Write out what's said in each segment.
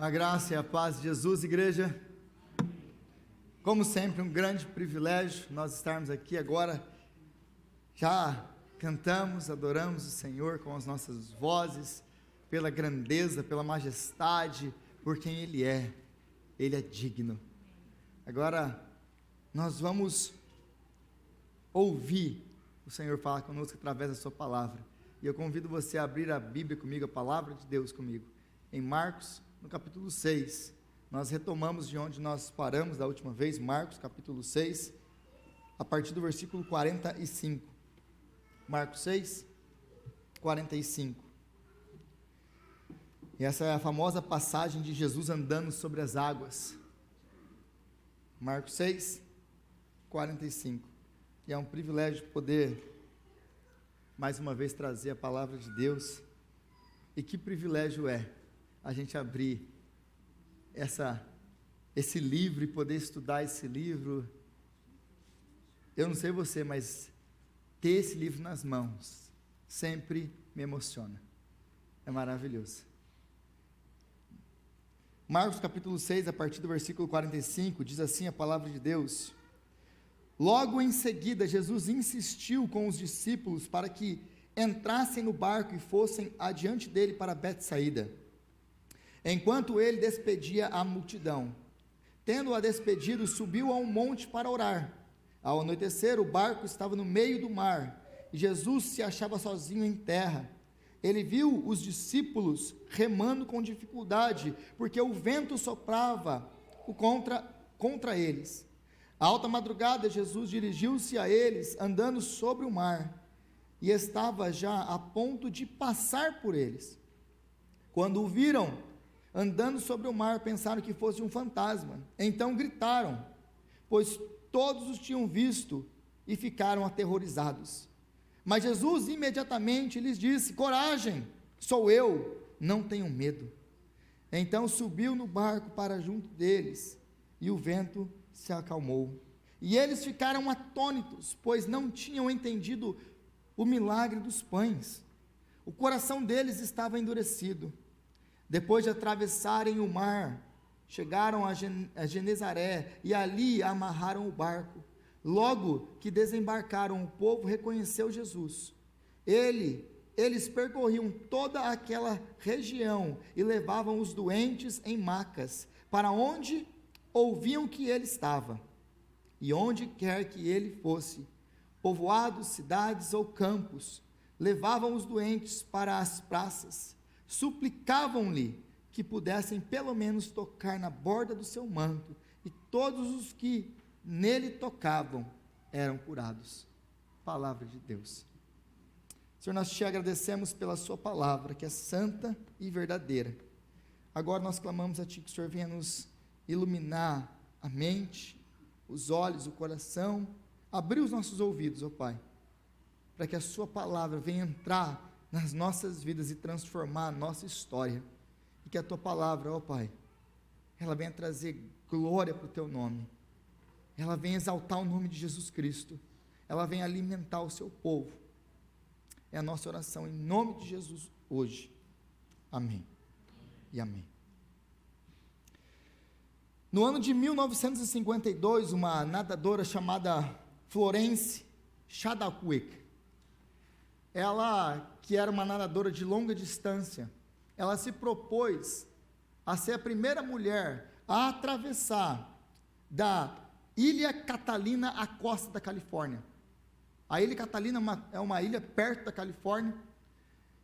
A graça e a paz de Jesus, igreja. Como sempre, um grande privilégio nós estarmos aqui agora. Já cantamos, adoramos o Senhor com as nossas vozes, pela grandeza, pela majestade, por quem Ele é digno. Agora, nós vamos ouvir o Senhor falar conosco através da sua palavra. E eu convido você a abrir a Bíblia comigo, a palavra de Deus comigo, em Marcos, no capítulo 6, nós retomamos de onde nós paramos da última vez, Marcos capítulo 6, a partir do versículo 45, Marcos 6, 45, e essa é a famosa passagem de Jesus andando sobre as águas, Marcos 6, 45, e é um privilégio poder, mais uma vez, trazer a palavra de Deus, e que privilégio é a gente abrir esse livro e poder estudar esse livro. Eu não sei você, mas ter esse livro nas mãos sempre me emociona, é maravilhoso. Marcos capítulo 6, a partir do versículo 45, diz assim a palavra de Deus: Logo em seguida, Jesus insistiu com os discípulos para que entrassem no barco e fossem adiante dele para Betsaída, enquanto ele despedia a multidão. Tendo-a despedido, subiu a um monte para orar. Ao anoitecer, o barco estava no meio do mar, e Jesus se achava sozinho em terra. Ele viu os discípulos remando com dificuldade, porque o vento soprava contra eles. À alta madrugada, Jesus dirigiu-se a eles, andando sobre o mar, e estava já a ponto de passar por eles. Quando o viram andando sobre o mar, pensaram que fosse um fantasma. Então gritaram, pois todos os tinham visto, e ficaram aterrorizados. Mas Jesus imediatamente lhes disse: Coragem, sou eu, não tenham medo. Então subiu no barco para junto deles, e o vento se acalmou. E eles ficaram atônitos, pois não tinham entendido o milagre dos pães. O coração deles estava endurecido. Depois de atravessarem o mar, chegaram a Genezaré e ali amarraram o barco. Logo que desembarcaram, o povo reconheceu Jesus. Eles percorriam toda aquela região e levavam os doentes em macas, para onde ouviam que ele estava. E onde quer que ele fosse, povoados, cidades ou campos, levavam os doentes para as praças, suplicavam-lhe que pudessem pelo menos tocar na borda do seu manto, e todos os que nele tocavam eram curados. Palavra de Deus. Senhor, nós te agradecemos pela sua palavra, que é santa e verdadeira. Agora nós clamamos a ti que o Senhor venha nos iluminar a mente, os olhos, o coração, abrir os nossos ouvidos, ó Pai, para que a sua palavra venha entrar nas nossas vidas e transformar a nossa história, e que a tua palavra, ó Pai, ela venha trazer glória para o teu nome, ela venha exaltar o nome de Jesus Cristo, ela venha alimentar o seu povo. É a nossa oração em nome de Jesus hoje, amém e amém. No ano de 1952, uma nadadora chamada Florence Chadwick, ela, que era uma nadadora de longa distância, ela se propôs a ser a primeira mulher a atravessar da Ilha Catalina à costa da Califórnia. A Ilha Catalina é uma ilha perto da Califórnia.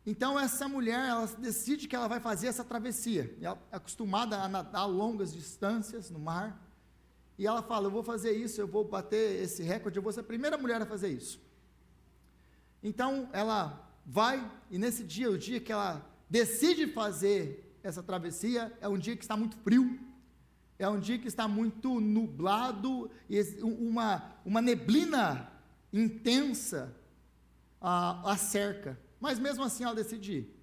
Então essa mulher, ela decide que ela vai fazer essa travessia. Ela é acostumada a nadar longas distâncias no mar, e ela fala: eu vou fazer isso, eu vou bater esse recorde, eu vou ser a primeira mulher a fazer isso. Então ela vai, e nesse dia, o dia que ela decide fazer essa travessia, é um dia que está muito frio, é um dia que está muito nublado, e uma neblina intensa a cerca, mas mesmo assim ela decide ir.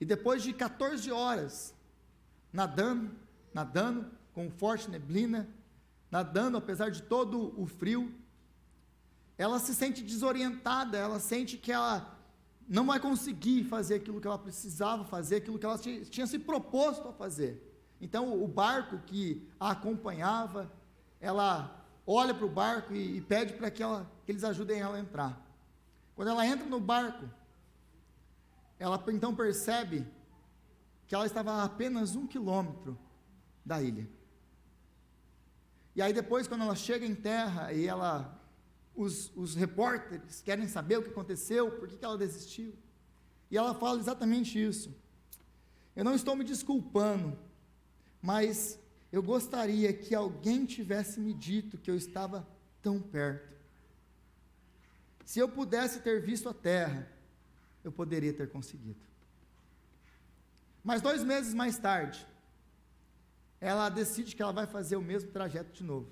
E depois de 14 horas, nadando, com forte neblina, nadando apesar de todo o frio, ela se sente desorientada, ela sente que ela não vai conseguir fazer aquilo que ela precisava fazer, aquilo que ela tinha se proposto a fazer. Então o barco que a acompanhava, ela olha para o barco e pede para que eles ajudem ela a entrar. Quando ela entra no barco, ela então percebe que ela estava a apenas 1 quilômetro da ilha. E aí depois, quando ela chega em terra e os repórteres querem saber o que aconteceu, por que ela desistiu, e ela fala exatamente isso: eu não estou me desculpando, mas eu gostaria que alguém tivesse me dito que eu estava tão perto. Se eu pudesse ter visto a terra, eu poderia ter conseguido. Mas 2 meses mais tarde, ela decide que ela vai fazer o mesmo trajeto de novo.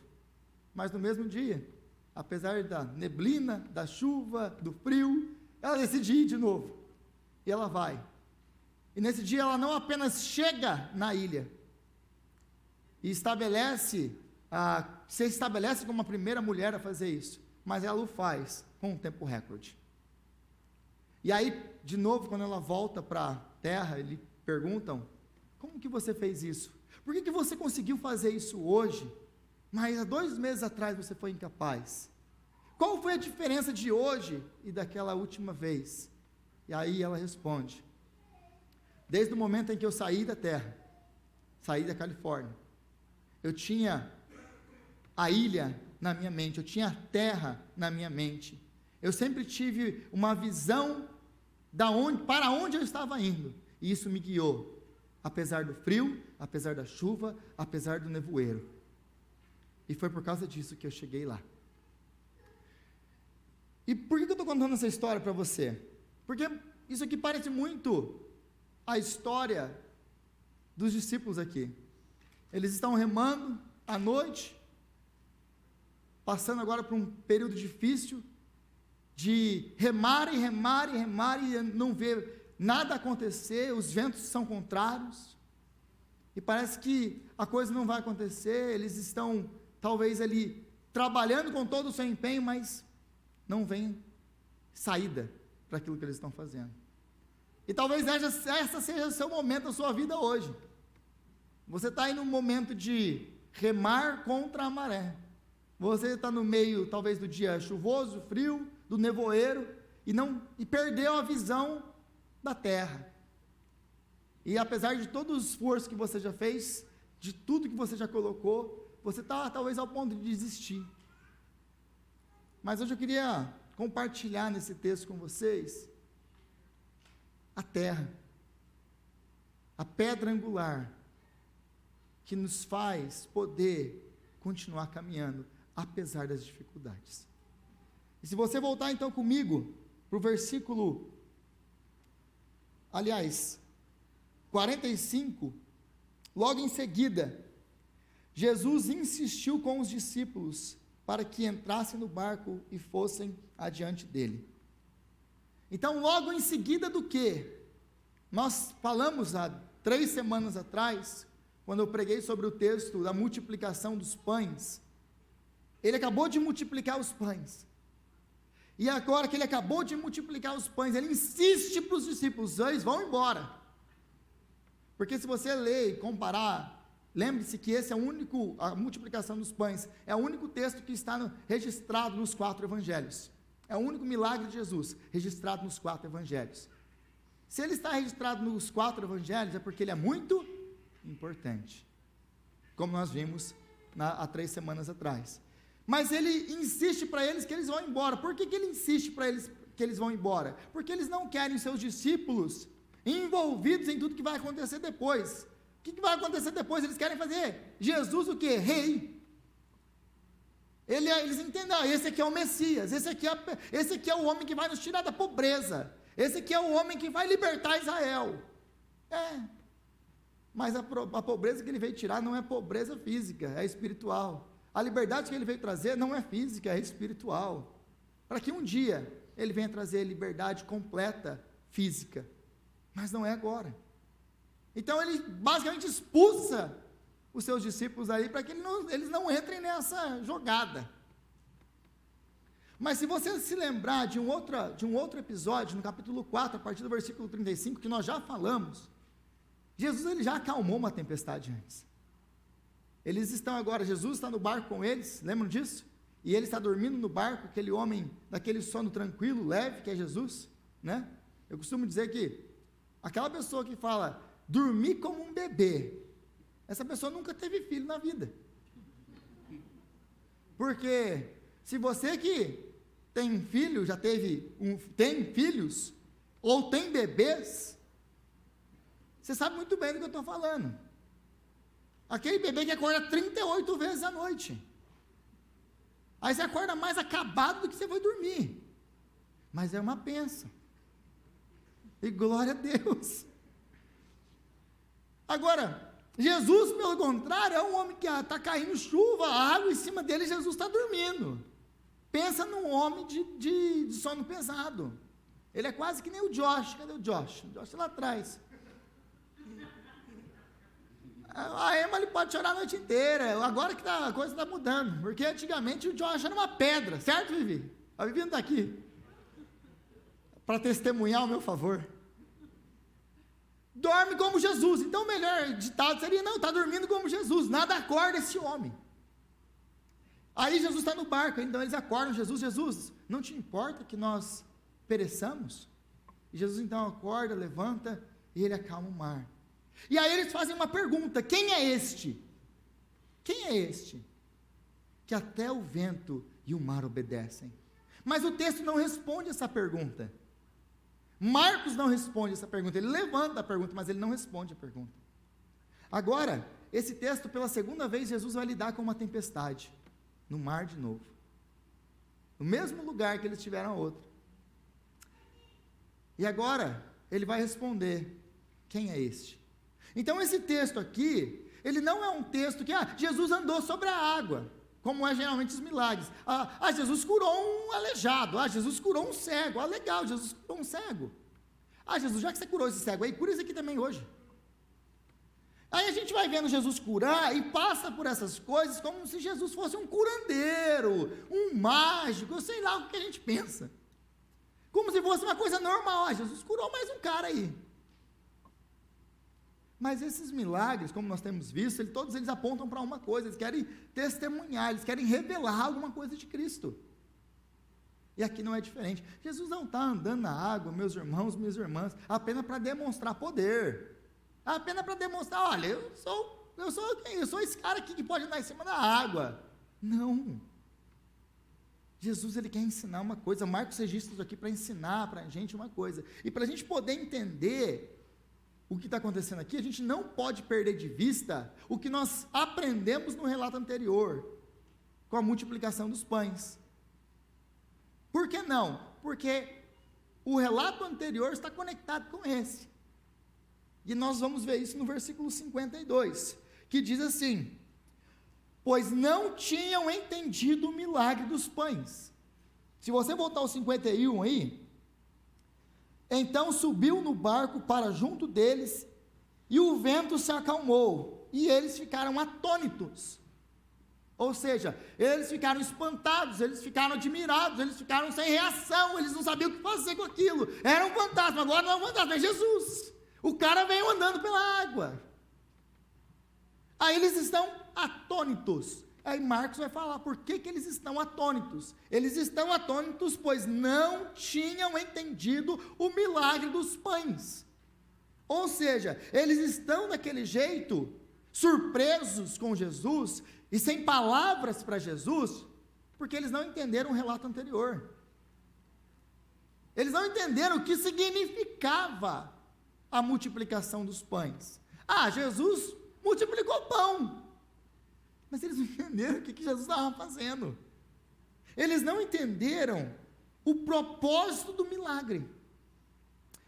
Mas no mesmo dia, apesar da neblina, da chuva, do frio, ela decide ir de novo. E ela vai. E nesse dia ela não apenas chega na ilha, e se estabelece como a primeira mulher a fazer isso, mas ela o faz com um tempo recorde. E aí, de novo, quando ela volta para a terra, eles perguntam: como que você fez isso? Por que você conseguiu fazer isso hoje, mas há 2 meses atrás você foi incapaz? Qual foi a diferença de hoje e daquela última vez? E aí ela responde: desde o momento em que eu saí da terra, saí da Califórnia, eu tinha a ilha na minha mente, eu tinha a terra na minha mente. Eu sempre tive uma visão para onde eu estava indo, e isso me guiou, apesar do frio, apesar da chuva, apesar do nevoeiro. E foi por causa disso que eu cheguei lá. E por que eu estou contando essa história para você? Porque isso aqui parece muito a história dos discípulos aqui. Eles estão remando à noite, passando agora por um período difícil, de remar e remar e remar e não ver nada acontecer, os ventos são contrários, e parece que a coisa não vai acontecer. Eles estão talvez ali trabalhando com todo o seu empenho, mas não vem saída para aquilo que eles estão fazendo. E talvez essa seja o seu momento, a sua vida hoje. Você está aí num momento de remar contra a maré. Você está no meio, talvez, do dia chuvoso, frio, do nevoeiro, e perdeu a visão da terra. E apesar de todo o esforço que você já fez, de tudo que você já colocou, você está talvez ao ponto de desistir. Mas hoje eu queria compartilhar nesse texto com vocês a terra, a pedra angular, que nos faz poder continuar caminhando, apesar das dificuldades. E se você voltar então comigo para o versículo, 45, logo em seguida, Jesus insistiu com os discípulos para que entrassem no barco e fossem adiante dele. Então, logo em seguida do que? Nós falamos há 3 semanas atrás, quando eu preguei sobre o texto da multiplicação dos pães. Ele acabou de multiplicar os pães. E agora que ele acabou de multiplicar os pães, ele insiste para os discípulos: eles vão embora. Porque se você ler e comparar, lembre-se que esse é a multiplicação dos pães, é o único texto que está registrado nos 4 evangelhos. É o único milagre de Jesus registrado nos 4 evangelhos. Se ele está registrado nos 4 evangelhos, é porque ele é muito importante, como nós vimos há 3 semanas atrás. Mas ele insiste para eles que eles vão embora. Por que ele insiste para eles que eles vão embora? Porque eles não querem seus discípulos envolvidos em tudo que vai acontecer depois. O que vai acontecer depois? Eles querem fazer Jesus o quê? Rei. Eles entendem: esse aqui é o Messias, esse aqui é o homem que vai nos tirar da pobreza, esse aqui é o homem que vai libertar Israel. Mas a pobreza que ele veio tirar não é pobreza física, é espiritual. A liberdade que ele veio trazer não é física, é espiritual. Para que um dia ele venha trazer liberdade completa física, mas não é agora. Então ele basicamente expulsa os seus discípulos aí para que eles não entrem nessa jogada. Mas se você se lembrar de um outro episódio, no capítulo 4, a partir do versículo 35, que nós já falamos, Jesus ele já acalmou uma tempestade antes. Eles estão agora, Jesus está no barco com eles, lembram disso? E ele está dormindo no barco, aquele homem daquele sono tranquilo, leve, que é Jesus, né? Eu costumo dizer que aquela pessoa que fala, dormir como um bebê, essa pessoa nunca teve filho na vida. Porque se você que tem filho, já tem filhos, ou tem bebês, você sabe muito bem do que eu estou falando. Aquele bebê que acorda 38 vezes à noite. Aí você acorda mais acabado do que você foi dormir. Mas é uma bênção. E glória a Deus. Agora, Jesus, pelo contrário, é um homem que está caindo chuva, água em cima dele, Jesus está dormindo. Pensa num homem de sono pesado. Ele é quase que nem o Josh. Cadê o Josh? O Josh lá atrás. A Emma pode chorar a noite inteira. Agora que a coisa está mudando. Porque antigamente o Josh era uma pedra. Certo, Vivi? A Vivi não está aqui. Para testemunhar ao meu favor. Dorme como Jesus. Então o melhor ditado seria, não, está dormindo como Jesus. Nada acorda esse homem. Aí Jesus está no barco. Então eles acordam Jesus. Jesus, não te importa que nós pereçamos? E Jesus então acorda, levanta e ele acalma o mar. E aí eles fazem uma pergunta: quem é este? Quem é este? Que até o vento e o mar obedecem. Mas o texto não responde essa pergunta. Marcos não responde essa pergunta. Ele levanta a pergunta, mas ele não responde a pergunta. Agora, esse texto, pela segunda vez, Jesus vai lidar com uma tempestade. No mar de novo. No mesmo lugar que eles tiveram a outra. E agora, ele vai responder: quem é este? Então esse texto aqui, ele não é um texto que, Jesus andou sobre a água, como é geralmente os milagres. Jesus curou um aleijado, Jesus curou um cego, legal, Jesus curou um cego. Jesus, já que você curou esse cego aí, cura esse aqui também hoje. Aí a gente vai vendo Jesus curar e passa por essas coisas como se Jesus fosse um curandeiro, um mágico, sei lá o que a gente pensa. Como se fosse uma coisa normal. Jesus curou mais um cara aí. Mas esses milagres, como nós temos visto, todos eles apontam para uma coisa: eles querem testemunhar, eles querem revelar alguma coisa de Cristo. E aqui não é diferente. Jesus não está andando na água, meus irmãos, minhas irmãs, apenas para demonstrar poder, apenas para demonstrar, olha, eu sou esse cara aqui que pode andar em cima da água. Não. Jesus, ele quer ensinar uma coisa. Marcos registra isso aqui para ensinar para a gente uma coisa. E para a gente poder entender o que está acontecendo aqui, a gente não pode perder de vista o que nós aprendemos no relato anterior, com a multiplicação dos pães. Por que não? Porque o relato anterior está conectado com esse. E nós vamos ver isso no versículo 52, que diz assim: pois não tinham entendido o milagre dos pães. Se você voltar ao 51 aí, então subiu no barco para junto deles, e o vento se acalmou, e eles ficaram atônitos. Ou seja, eles ficaram espantados, eles ficaram admirados, eles ficaram sem reação, eles não sabiam o que fazer com aquilo. Era um fantasma, agora não é um fantasma, é Jesus. O cara veio andando pela água. Aí eles estão atônitos. Aí Marcos vai falar por que eles estão atônitos. Eles estão atônitos, pois não tinham entendido o milagre dos pães. Ou seja, eles estão daquele jeito, surpresos com Jesus, e sem palavras para Jesus, porque eles não entenderam o relato anterior. Eles não entenderam o que significava a multiplicação dos pães. Jesus multiplicou pão. Mas eles não entenderam o que Jesus estava fazendo. Eles não entenderam o propósito do milagre.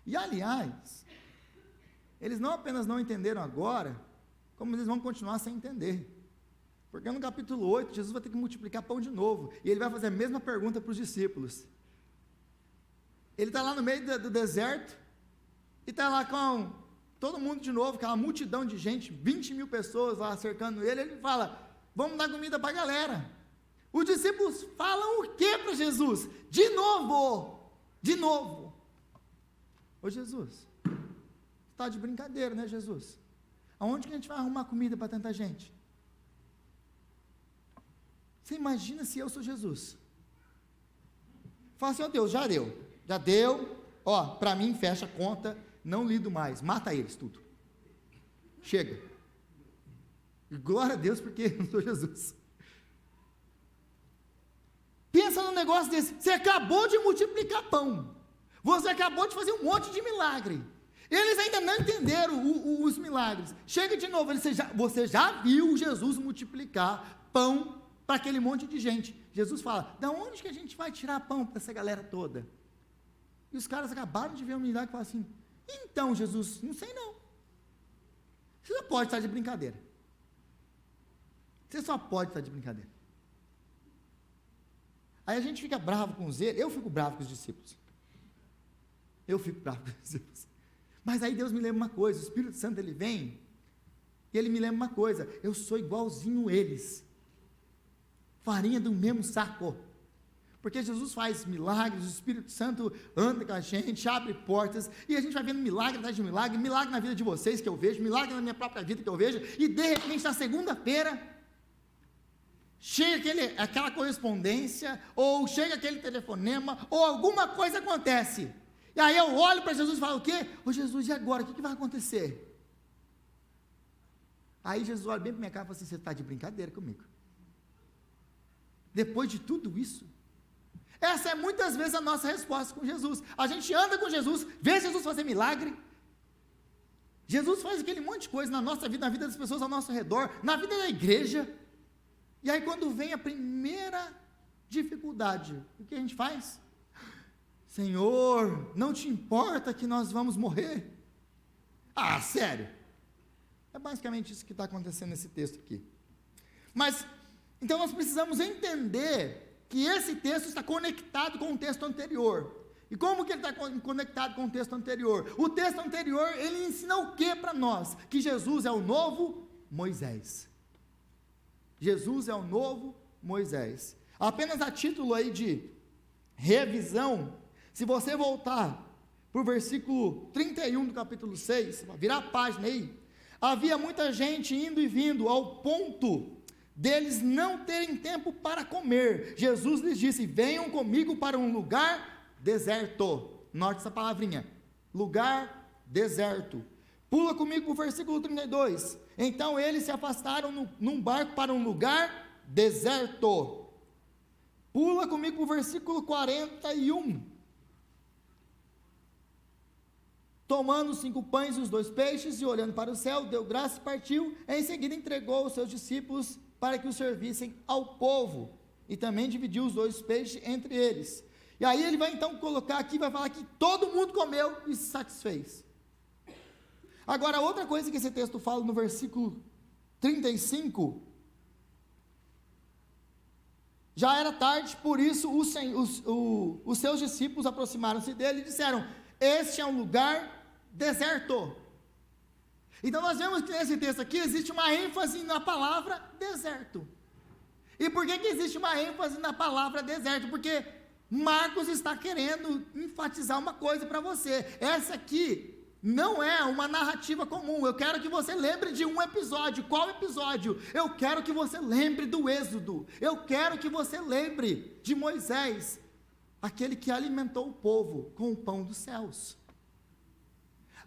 E, aliás, eles não apenas não entenderam agora, como eles vão continuar sem entender. Porque no capítulo 8, Jesus vai ter que multiplicar pão de novo. E ele vai fazer a mesma pergunta para os discípulos. Ele está lá no meio do deserto, e está lá com todo mundo de novo, aquela multidão de gente, 20 mil pessoas lá cercando ele. Ele fala: vamos dar comida para a galera. Os discípulos falam o que para Jesus? De novo. Ô Jesus, está de brincadeira, né, Jesus? aonde que a gente vai arrumar comida para tanta gente? Você imagina se eu sou Jesus? Fala assim, ó Deus, já deu, ó, para mim fecha a conta, não lido mais, mata eles tudo. Chega. E glória a Deus, porque eu não sou Jesus. Pensa num negócio desse, você acabou de multiplicar pão, você acabou de fazer um monte de milagre, eles ainda não entenderam os milagres, chega de novo, você já viu Jesus multiplicar pão para aquele monte de gente, Jesus fala, da onde que a gente vai tirar pão para essa galera toda? E os caras acabaram de ver um milagre e falam assim, então Jesus, não sei não, você só pode estar de brincadeira, você só pode estar de brincadeira. Aí a gente fica bravo com os eu fico bravo com os discípulos. Eu fico bravo com os discípulos. Mas aí Deus me lembra uma coisa, o Espírito Santo ele vem, e ele me lembra uma coisa, eu sou igualzinho eles. Farinha do mesmo saco. Porque Jesus faz milagres, o Espírito Santo anda com a gente, abre portas, e a gente vai vendo milagre atrás de milagre, milagre na vida de vocês que eu vejo, milagre na minha própria vida que eu vejo, e de repente na segunda-feira, chega aquela correspondência, ou chega aquele telefonema, ou alguma coisa acontece, e aí eu olho para Jesus e falo, o quê? Ô Jesus, e agora, o que vai acontecer? Aí Jesus olha bem para minha cara e fala assim, você está de brincadeira comigo? Depois de tudo isso? Essa é muitas vezes a nossa resposta com Jesus, a gente anda com Jesus, vê Jesus fazer milagre, Jesus faz aquele monte de coisa na nossa vida, na vida das pessoas ao nosso redor, na vida da igreja, e aí quando vem a primeira dificuldade, o que a gente faz? Senhor, não te importa que nós vamos morrer? Ah, sério? É basicamente isso que está acontecendo nesse texto aqui. Mas, então nós precisamos entender que esse texto está conectado com o texto anterior. E como que ele está conectado com o texto anterior? O texto anterior, ele ensina o que para nós? Que Jesus é o novo Moisés. Jesus é o novo Moisés. Apenas a título aí de revisão, se você voltar para o versículo 31 do capítulo 6, virar a página aí, havia muita gente indo e vindo, ao ponto deles não terem tempo para comer. Jesus lhes disse, venham comigo para um lugar deserto. Note essa palavrinha, lugar deserto. Pula comigo para o versículo 32. Então eles se afastaram num barco para um lugar deserto. Pula comigo para o versículo 41. Tomando os 5 pães e os 2 peixes, e olhando para o céu, deu graça e partiu. Em seguida entregou aos seus discípulos para que os servissem ao povo. E também dividiu os 2 peixes entre eles. E aí ele vai então colocar aqui, vai falar que todo mundo comeu e se satisfez. Agora, outra coisa que esse texto fala no versículo 35, já era tarde, por isso os seus discípulos aproximaram-se dele e disseram, este é um lugar deserto. Então nós vemos que nesse texto aqui existe uma ênfase na palavra deserto. E por que existe uma ênfase na palavra deserto? Porque Marcos está querendo enfatizar uma coisa para você, essa aqui não é uma narrativa comum. Eu quero que você lembre de um episódio. Qual episódio? Eu quero que você lembre do Êxodo. Eu quero que você lembre de Moisés, aquele que alimentou o povo com o pão dos céus.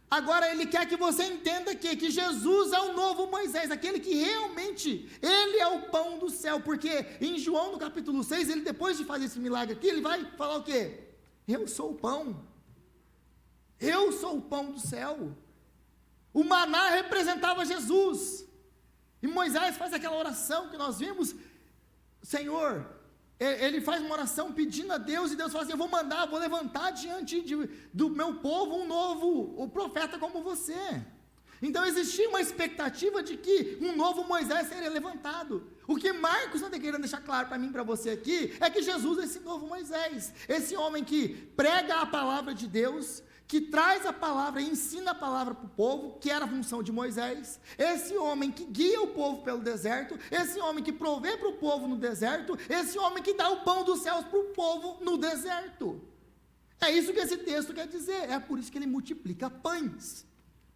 Agora ele quer que você entenda que Jesus é o novo Moisés, aquele que realmente, ele é o pão do céu, porque em João no capítulo 6, ele depois de fazer esse milagre aqui, ele vai falar o quê? Eu sou o pão. Eu sou o pão do céu. O maná representava Jesus. E Moisés faz aquela oração que nós vimos. Senhor, ele faz uma oração pedindo a Deus, e Deus fala assim, vou levantar diante do meu povo um novo profeta como você. Então existia uma expectativa de que um novo Moisés seria levantado. O que Marcos está querendo deixar claro para mim e para você aqui, é que Jesus é esse novo Moisés, esse homem que prega a palavra de Deus, que traz a palavra e ensina a palavra para o povo, que era a função de Moisés, esse homem que guia o povo pelo deserto, esse homem que provê para o povo no deserto, esse homem que dá o pão dos céus para o povo no deserto. É isso que esse texto quer dizer, é por isso que ele multiplica pães,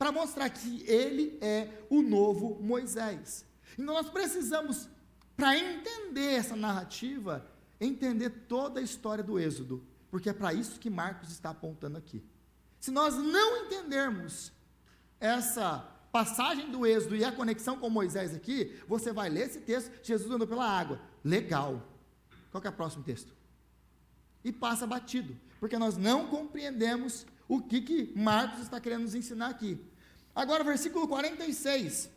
para mostrar que ele é o novo Moisés. Então nós precisamos, para entender essa narrativa, entender toda a história do Êxodo, porque é para isso que Marcos está apontando aqui. Se nós não entendermos essa passagem do Êxodo e a conexão com Moisés aqui, você vai ler esse texto, Jesus andou pela água, legal, qual que é o próximo texto? E passa batido, porque nós não compreendemos o que Marcos está querendo nos ensinar aqui. Agora, versículo 46,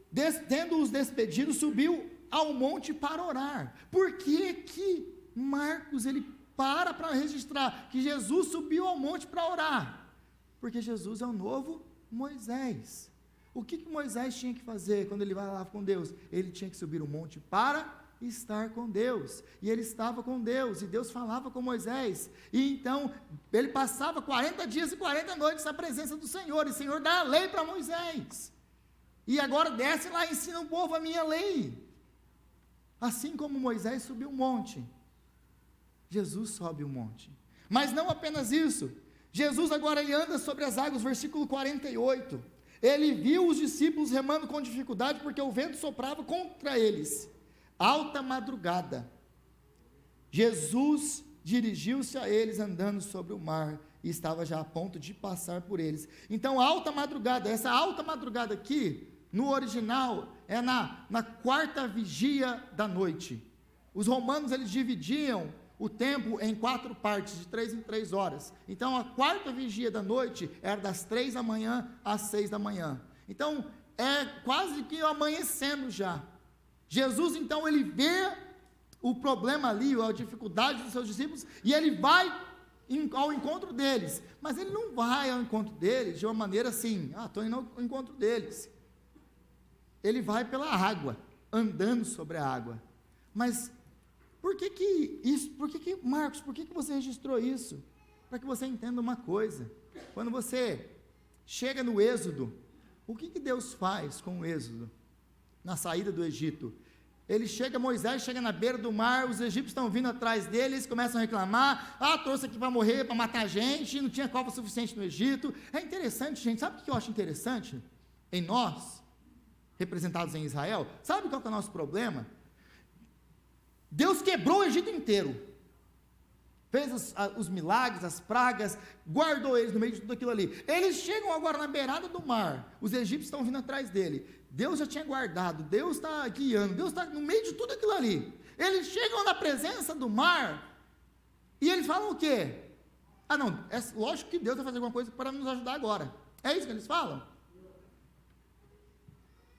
tendo-os despedido, subiu ao monte para orar. Por que Marcos, ele para registrar que Jesus subiu ao monte para orar? Porque Jesus é o novo Moisés. O que Moisés tinha que fazer quando ele vai lá com Deus? Ele tinha que subir o monte para estar com Deus, e ele estava com Deus, e Deus falava com Moisés, e então, ele passava 40 dias e 40 noites na presença do Senhor, e o Senhor dá a lei para Moisés, e agora desce lá e ensina o povo a minha lei, assim como Moisés subiu o monte, Jesus sobe o monte, mas não apenas isso, Jesus agora ele anda sobre as águas, versículo 48, ele viu os discípulos remando com dificuldade, porque o vento soprava contra eles, alta madrugada, Jesus dirigiu-se a eles andando sobre o mar, e estava já a ponto de passar por eles. Então, alta madrugada, essa alta madrugada aqui, no original, é na quarta vigia da noite. Os romanos, eles dividiam o tempo em 4 partes, de 3 em 3 horas. Então, a quarta vigia da noite era das 3 da manhã às 6 da manhã. Então, é quase que amanhecendo já. Jesus, então, ele vê o problema ali, a dificuldade dos seus discípulos, e ele vai ao encontro deles, mas ele não vai ao encontro deles de uma maneira assim, estou indo ao encontro deles, ele vai pela água, andando sobre a água, mas Marcos, por que você registrou isso? Para que você entenda uma coisa, quando você chega no Êxodo, o que Deus faz com o Êxodo? Na saída do Egito, Moisés chega na beira do mar, os egípcios estão vindo atrás dele, eles começam a reclamar, trouxe aqui para morrer, para matar a gente, não tinha cova suficiente no Egito. É interessante, gente, sabe o que eu acho interessante? Em nós, representados em Israel, sabe qual que é o nosso problema? Deus quebrou o Egito inteiro, fez os milagres, as pragas, guardou eles no meio de tudo aquilo ali. Eles chegam agora na beirada do mar, os egípcios estão vindo atrás dele, Deus já tinha guardado, Deus está guiando, Deus está no meio de tudo aquilo ali. Eles chegam na presença do mar, e eles falam o quê? Não, é lógico que Deus vai fazer alguma coisa para nos ajudar agora. É isso que eles falam?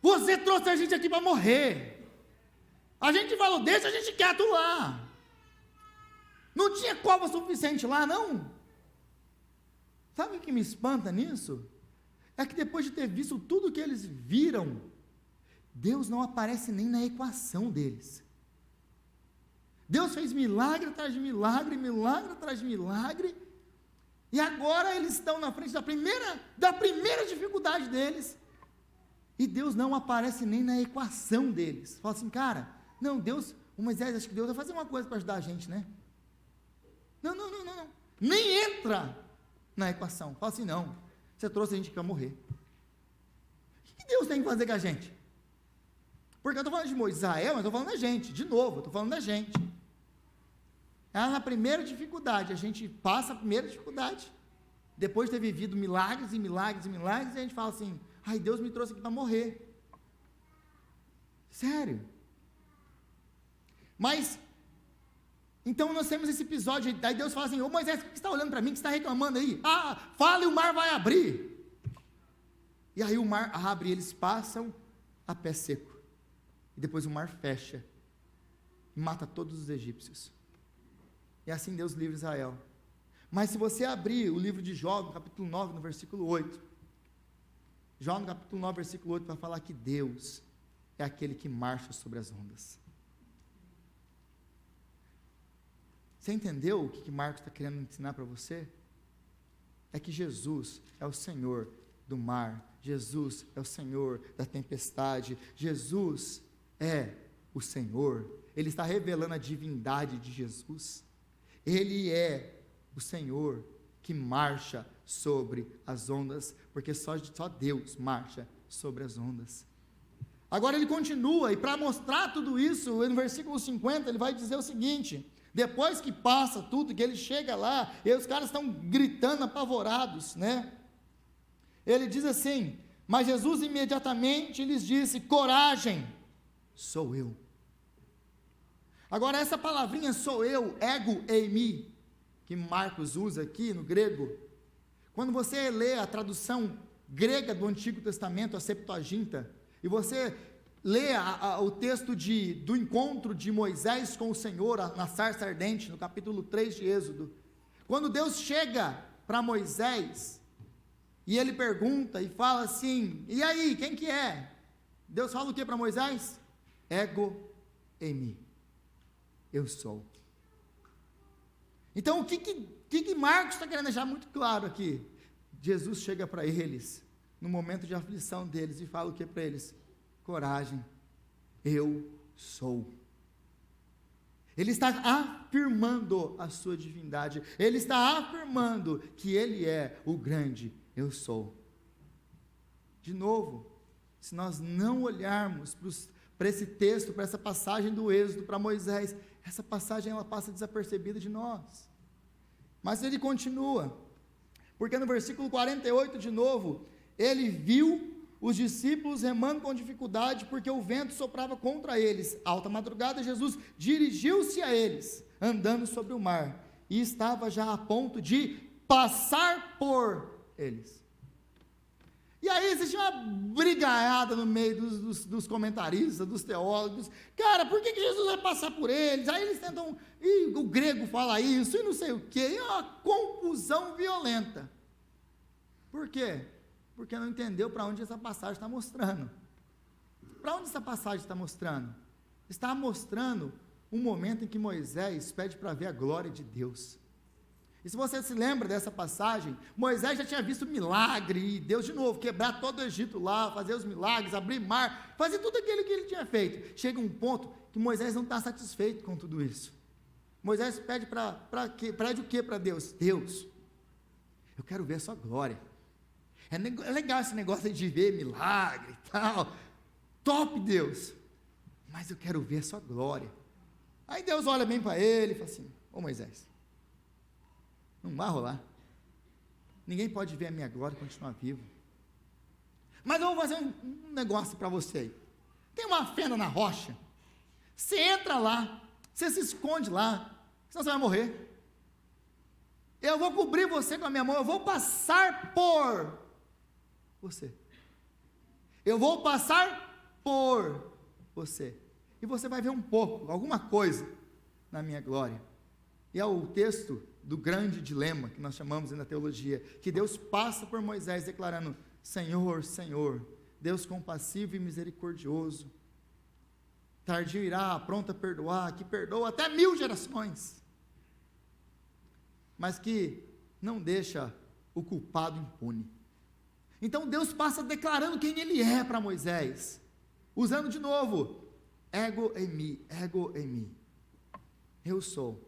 Você trouxe a gente aqui para morrer. A gente falou, deixa a gente quieto lá. Não tinha cova suficiente lá, não? Sabe o que me espanta nisso? É que depois de ter visto tudo que eles viram, Deus não aparece nem na equação deles. Deus fez milagre atrás de milagre, milagre atrás de milagre, e agora eles estão na frente da primeira dificuldade deles, e Deus não aparece nem na equação deles. Fala assim, cara, não, o Moisés, acho que Deus vai fazer uma coisa para ajudar a gente, né? Não, nem entra na equação. Fala assim, não, você trouxe a gente para morrer. O que Deus tem que fazer com a gente? Porque eu estou falando de Israel, mas estou falando da gente, de novo, estou falando da gente. Na primeira dificuldade, a gente passa a primeira dificuldade, depois de ter vivido milagres e milagres e milagres, e a gente fala assim, Deus me trouxe aqui para morrer. Sério. Mas, então nós temos esse episódio, aí Deus fala assim, Moisés, por que você está olhando para mim, que você está reclamando aí? Fala e o mar vai abrir. E aí o mar abre e eles passam a pé seco. E depois o mar fecha e mata todos os egípcios. E assim Deus livra Israel. Mas se você abrir o livro de Jó, no capítulo 9, no versículo 8, Jó no capítulo 9, versículo 8, vai falar que Deus é aquele que marcha sobre as ondas. Você entendeu o que Marcos está querendo ensinar para você? É que Jesus é o Senhor do mar, Jesus é o Senhor da tempestade, Jesus é o Senhor, Ele está revelando a divindade de Jesus, Ele é o Senhor que marcha sobre as ondas, porque só Deus marcha sobre as ondas. Agora ele continua, e para mostrar tudo isso, no versículo 50, ele vai dizer o seguinte: depois que passa tudo, que ele chega lá, e os caras estão gritando apavorados, né? Ele diz assim: mas Jesus imediatamente lhes disse: coragem, sou eu. Agora essa palavrinha sou eu, ego eimi, que Marcos usa aqui no grego, quando você lê a tradução grega do Antigo Testamento, a Septuaginta, e você lê o texto do encontro de Moisés com o Senhor na sarça ardente, no capítulo 3 de Êxodo, quando Deus chega para Moisés, e ele pergunta e fala assim: e aí, quem que é? Deus fala o que para Moisés? Ego eimi, eu sou. Então o que Marcos está querendo deixar muito claro aqui? Jesus chega para eles, no momento de aflição deles, e fala o que para eles? Coragem, eu sou. Ele está afirmando a sua divindade, ele está afirmando que ele é o grande eu sou. De novo, se nós não olharmos para esse texto, para essa passagem do Êxodo, para Moisés, essa passagem ela passa desapercebida de nós. Mas ele continua, porque no versículo 48 de novo, ele viu os discípulos remando com dificuldade, porque o vento soprava contra eles. Alta madrugada, Jesus dirigiu-se a eles, andando sobre o mar, e estava já a ponto de passar por eles. E aí existe uma brigaiada no meio dos comentaristas, dos teólogos. Cara, por que Jesus vai passar por eles? Aí eles tentam, e o grego fala isso, e não sei o quê, e é uma confusão violenta. Por quê? Porque não entendeu para onde essa passagem está mostrando. Para onde essa passagem está mostrando? Está mostrando um momento em que Moisés pede para ver a glória de Deus. E se você se lembra dessa passagem, Moisés já tinha visto milagre, e Deus de novo, quebrar todo o Egito lá, fazer os milagres, abrir mar, fazer tudo aquilo que ele tinha feito. Chega um ponto que Moisés não está satisfeito com tudo isso. Moisés pede pede o que para Deus? Deus, eu quero ver a sua glória. É legal esse negócio de ver milagre e tal, top Deus, mas eu quero ver a sua glória. Aí Deus olha bem para ele e fala assim: ô Moisés, não vai rolar, ninguém pode ver a minha glória e continuar vivo, mas eu vou fazer um negócio para você aí. Tem uma fenda na rocha, você entra lá, você se esconde lá, senão você vai morrer. Eu vou cobrir você com a minha mão, eu vou passar por você, eu vou passar por você, e você vai ver um pouco, alguma coisa na minha glória. E é o texto do grande dilema que nós chamamos na teologia, que Deus passa por Moisés declarando: Senhor, Senhor, Deus compassivo e misericordioso, tardio irá, pronto a perdoar, que perdoa até 1000 gerações, mas que não deixa o culpado impune. Então Deus passa declarando quem ele é para Moisés, usando de novo, ego eimi, eu sou,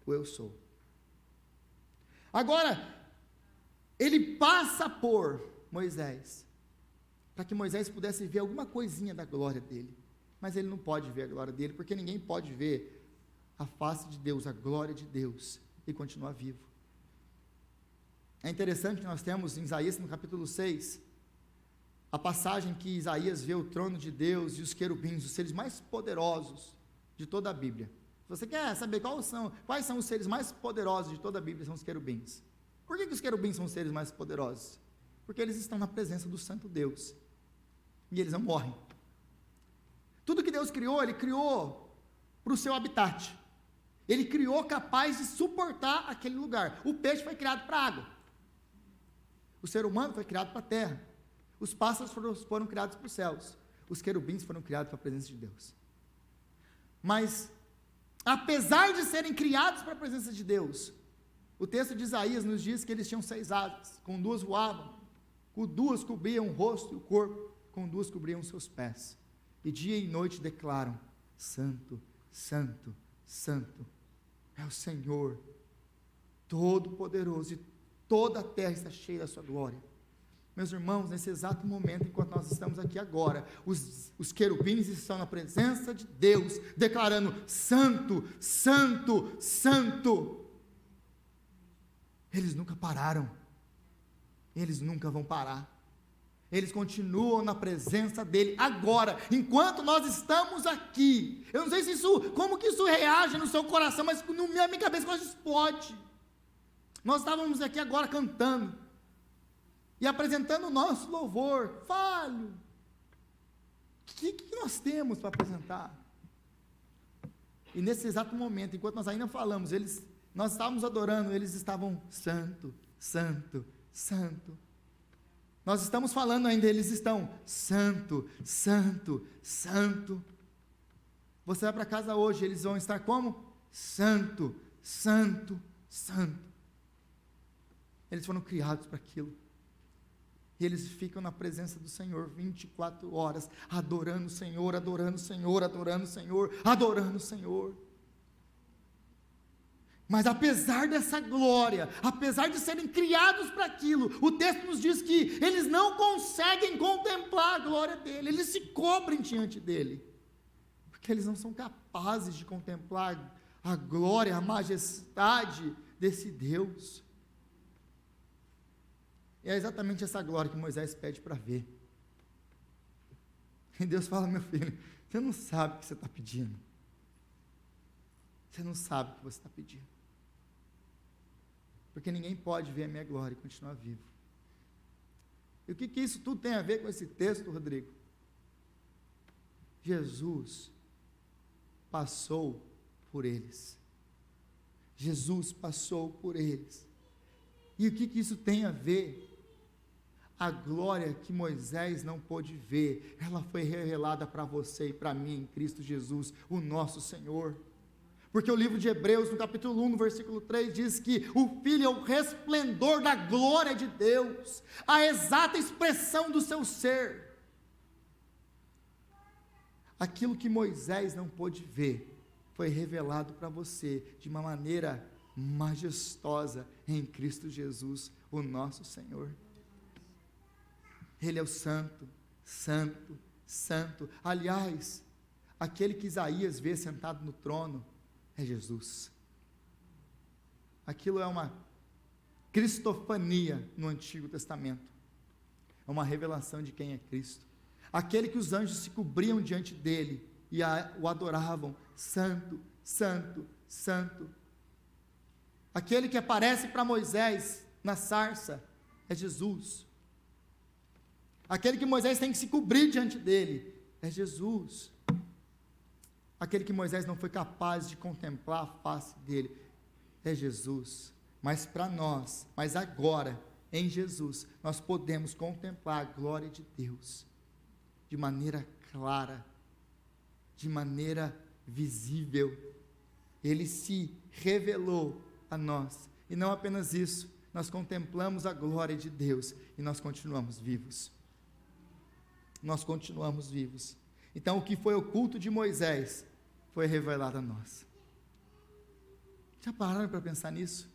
o eu sou. Agora, ele passa por Moisés, para que Moisés pudesse ver alguma coisinha da glória dele, mas ele não pode ver a glória dele, porque ninguém pode ver a face de Deus, a glória de Deus, e continuar vivo. É interessante que nós temos em Isaías, no capítulo 6, a passagem que Isaías vê o trono de Deus e os querubins, os seres mais poderosos de toda a Bíblia. Se você quer saber quais são os seres mais poderosos de toda a Bíblia, são os querubins. Por que os querubins são os seres mais poderosos? Porque eles estão na presença do Santo Deus, e eles não morrem. Tudo que Deus criou, Ele criou para o seu habitat. Ele criou capaz de suportar aquele lugar. O peixe foi criado para a água. O ser humano foi criado para a terra. Os pássaros foram criados para os céus. Os querubins foram criados para a presença de Deus. Mas, apesar de serem criados para a presença de Deus, o texto de Isaías nos diz que eles tinham 6 asas, com 2 voavam, com 2 cobriam o rosto e o corpo, com 2 cobriam os seus pés. E dia e noite declaram: Santo, Santo, Santo é o Senhor, Todo-Poderoso, e toda a terra está cheia da sua glória. Meus irmãos, nesse exato momento, enquanto nós estamos aqui agora, os querubins estão na presença de Deus, declarando: Santo, Santo, Santo. Eles nunca pararam, eles nunca vão parar, eles continuam na presença dEle, agora, enquanto nós estamos aqui. Eu não sei se isso, como que isso reage no seu coração, mas na minha cabeça quase explode. Nós estávamos aqui agora cantando, e apresentando o nosso louvor, falho. O que nós temos para apresentar? E nesse exato momento, enquanto nós ainda falamos, nós estávamos adorando, eles estavam santo, santo, santo. Nós estamos falando ainda, eles estão santo, santo, santo. Você vai para casa hoje, eles vão estar como? Santo, santo, santo. Eles foram criados para aquilo. E eles ficam na presença do Senhor 24 horas, adorando o Senhor, adorando o Senhor, adorando o Senhor, adorando o Senhor. Mas apesar dessa glória, apesar de serem criados para aquilo, o texto nos diz que eles não conseguem contemplar a glória dele, eles se cobrem diante dele, porque eles não são capazes de contemplar a glória, a majestade desse Deus. E é exatamente essa glória que Moisés pede para ver. E Deus fala: meu filho, você não sabe o que você está pedindo. Você não sabe o que você está pedindo. Porque ninguém pode ver a minha glória e continuar vivo. E o que isso tudo tem a ver com esse texto, Rodrigo? Jesus passou por eles. Jesus passou por eles. E o que isso tem a ver? A glória que Moisés não pôde ver, ela foi revelada para você e para mim em Cristo Jesus, o nosso Senhor. Porque o livro de Hebreus, no capítulo 1, no versículo 3, diz que o Filho é o resplendor da glória de Deus, a exata expressão do seu ser. Aquilo que Moisés não pôde ver, foi revelado para você de uma maneira majestosa em Cristo Jesus, o nosso Senhor. Ele é o santo, santo, santo. Aliás, aquele que Isaías vê sentado no trono é Jesus. Aquilo é uma cristofania no Antigo Testamento. É uma revelação de quem é Cristo. Aquele que os anjos se cobriam diante dele e o adoravam, santo, santo, santo. Aquele que aparece para Moisés na sarça é Jesus. Aquele que Moisés tem que se cobrir diante dele é Jesus. Aquele que Moisés não foi capaz de contemplar a face dele é Jesus. Mas para nós, mas agora, em Jesus, nós podemos contemplar a glória de Deus de maneira clara, de maneira visível. Ele se revelou a nós. E não apenas isso, nós contemplamos a glória de Deus e nós continuamos vivos. Nós continuamos vivos. Então, o que foi oculto de Moisés foi revelado a nós. Já pararam para pensar nisso?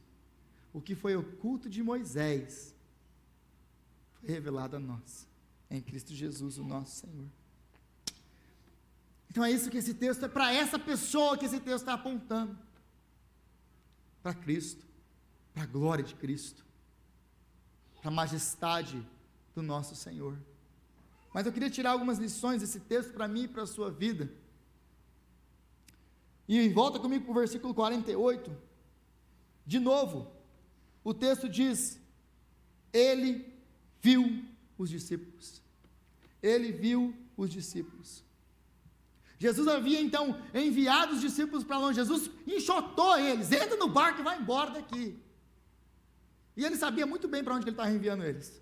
O que foi oculto de Moisés foi revelado a nós, em Cristo Jesus, o nosso Senhor. Então é isso que esse texto é, para essa pessoa que esse texto está apontando. Para Cristo, para a glória de Cristo, para a majestade do nosso Senhor. Mas eu queria tirar algumas lições desse texto para mim e para a sua vida. E volta comigo para o versículo 48. De novo, o texto diz: ele viu os discípulos. Ele viu os discípulos. Jesus havia então enviado os discípulos para longe. Jesus enxotou eles: entra no barco e vai embora daqui. E ele sabia muito bem para onde ele estava enviando eles.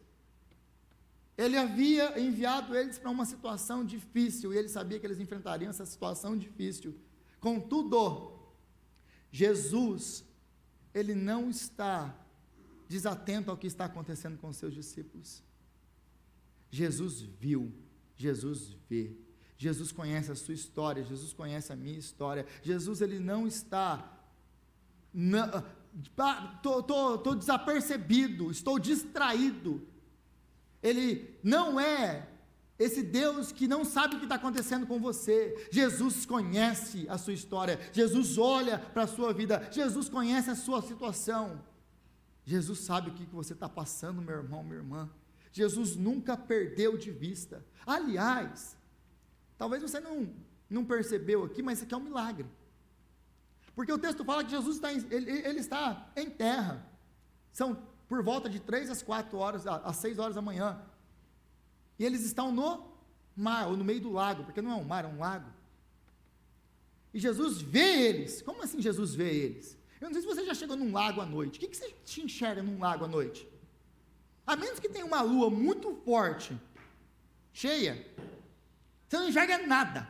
Ele havia enviado eles para uma situação difícil, e ele sabia que eles enfrentariam essa situação difícil. Contudo, Jesus, ele não está desatento ao que está acontecendo com os seus discípulos. Jesus viu, Jesus vê, Jesus conhece a sua história, Jesus conhece a minha história. Jesus, ele não está estou desapercebido, estou distraído. Ele não é esse Deus que não sabe o que está acontecendo com você. Jesus conhece a sua história, Jesus olha para a sua vida, Jesus conhece a sua situação, Jesus sabe o que você está passando, meu irmão, minha irmã. Jesus nunca perdeu de vista. Aliás, talvez você não percebeu aqui, mas isso aqui é um milagre, porque o texto fala que Jesus ele está em terra, são por volta de 3 às 4 horas, às 6 horas da manhã, e eles estão no mar, ou no meio do lago, porque não é um mar, é um lago, e Jesus vê eles. Como assim Jesus vê eles? Eu não sei se você já chegou num lago à noite. O que você te enxerga num lago à noite? A menos que tenha uma lua muito forte, cheia, você não enxerga nada.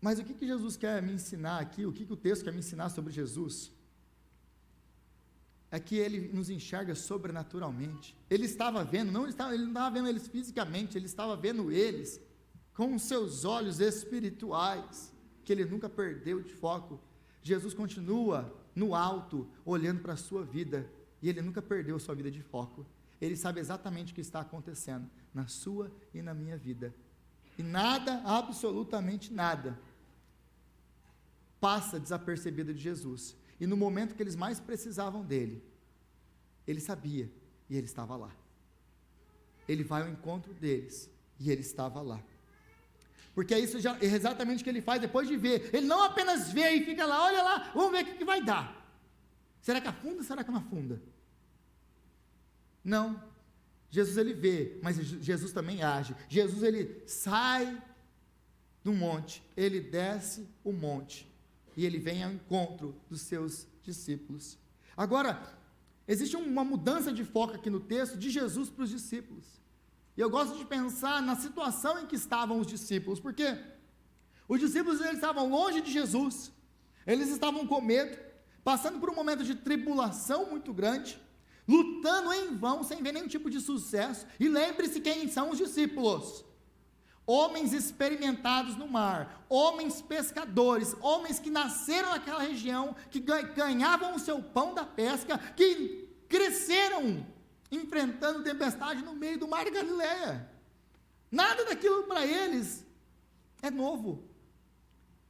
Mas o que Jesus quer me ensinar aqui, o que o texto quer me ensinar sobre Jesus, é que ele nos enxerga sobrenaturalmente. Ele estava vendo, ele não estava vendo eles fisicamente, ele estava vendo eles com os seus olhos espirituais, que ele nunca perdeu de foco. Jesus continua no alto, olhando para a sua vida, e ele nunca perdeu a sua vida de foco. Ele sabe exatamente o que está acontecendo na sua e na minha vida, e nada, absolutamente nada, passa desapercebido de Jesus. E no momento que eles mais precisavam dele, ele sabia, e ele estava lá. Ele vai ao encontro deles, e ele estava lá. Porque isso já é exatamente o que ele faz depois de ver. Ele não apenas vê e fica lá, olha lá, vamos ver o que vai dar. Será que afunda, será que não afunda? Não. Jesus ele vê, mas Jesus também age. Jesus ele sai do monte, ele desce o monte, e ele vem ao encontro dos seus discípulos. Agora, existe uma mudança de foco aqui no texto, de Jesus para os discípulos, e eu gosto de pensar na situação em que estavam os discípulos, porque os discípulos eles estavam longe de Jesus, eles estavam com medo, passando por um momento de tribulação muito grande, lutando em vão, sem ver nenhum tipo de sucesso. E lembre-se quem são os discípulos: homens experimentados no mar, homens pescadores, homens que nasceram naquela região, que ganhavam o seu pão da pesca, que cresceram enfrentando tempestade no meio do mar de Galileia. Nada daquilo para eles é novo.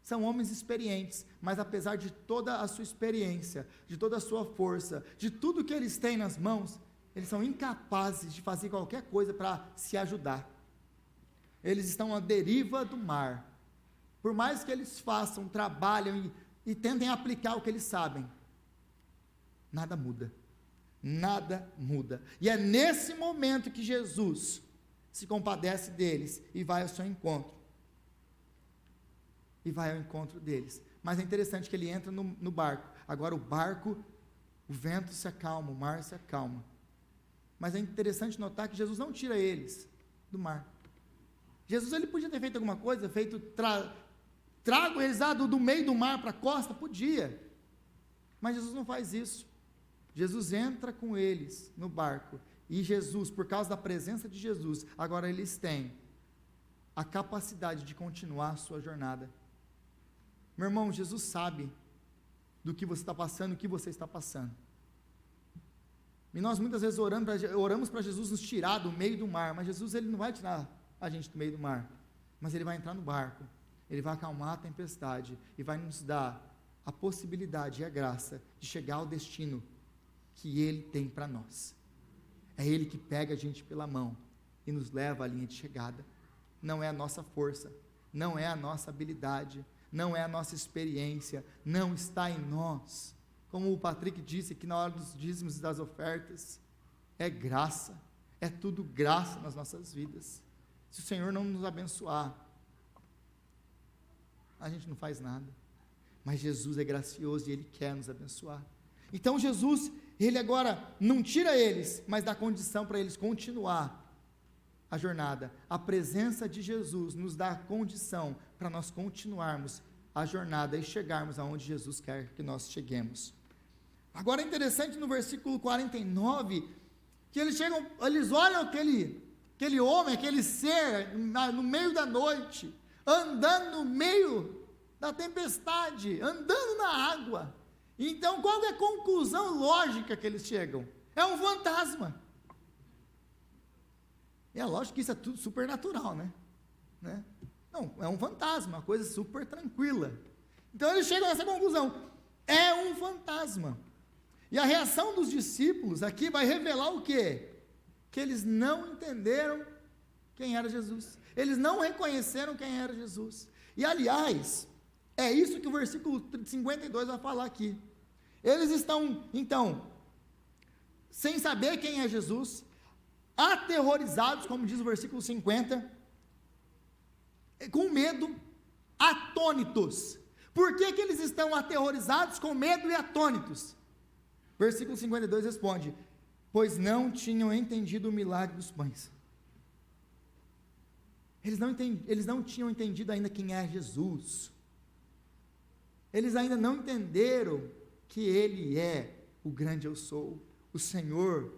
São homens experientes, mas apesar de toda a sua experiência, de toda a sua força, de tudo que eles têm nas mãos, eles são incapazes de fazer qualquer coisa para se ajudar. Eles estão à deriva do mar. Por mais que eles façam, trabalhem e tentem aplicar o que eles sabem, nada muda. Nada muda. E é nesse momento que Jesus se compadece deles e vai ao seu encontro. E vai ao encontro deles. Mas é interessante que ele entra no barco. Agora o barco, o vento se acalma, o mar se acalma. Mas é interessante notar que Jesus não tira eles do mar. Jesus ele podia ter feito alguma coisa, trago eles do meio do mar para a costa, podia. Mas Jesus não faz isso. Jesus entra com eles no barco, e Jesus, por causa da presença de Jesus, agora eles têm a capacidade de continuar a sua jornada. Meu irmão, Jesus sabe do que você está passando, o que você está passando. E nós muitas vezes oramos para Jesus nos tirar do meio do mar, mas Jesus ele não vai tirar a gente do meio do mar, mas ele vai entrar no barco, ele vai acalmar a tempestade, e vai nos dar a possibilidade e a graça de chegar ao destino que ele tem para nós. É ele que pega a gente pela mão e nos leva à linha de chegada. Não é a nossa força, não é a nossa habilidade, não é a nossa experiência, não está em nós. Como o Patrick disse aqui na hora dos dízimos e das ofertas, é graça, é tudo graça nas nossas vidas. Se o Senhor não nos abençoar, a gente não faz nada. Mas Jesus é gracioso e Ele quer nos abençoar. Então Jesus, Ele agora não tira eles, mas dá condição para eles continuar a jornada. A presença de Jesus nos dá a condição para nós continuarmos a jornada e chegarmos aonde Jesus quer que nós cheguemos. Agora é interessante no versículo 49, que eles olham aquele homem, aquele ser, no meio da noite, andando no meio da tempestade, andando na água, Então, qual é a conclusão lógica que eles chegam? É um fantasma. E é lógico que isso é tudo supernatural, né? Não, é um fantasma, uma coisa super tranquila. Então, eles chegam nessa conclusão. É um fantasma. E a reação dos discípulos aqui vai revelar o quê? Que eles não entenderam quem era Jesus. Eles não reconheceram quem era Jesus. E, aliás, é isso que o versículo 52 vai falar aqui. Eles estão, então, sem saber quem é Jesus, aterrorizados, como diz o versículo 50, com medo, atônitos. Por que eles estão aterrorizados, com medo e atônitos? Versículo 52 responde: pois não tinham entendido o milagre dos pães. Eles não tinham entendido ainda quem é Jesus. Eles ainda não entenderam que Ele é o grande eu sou, o Senhor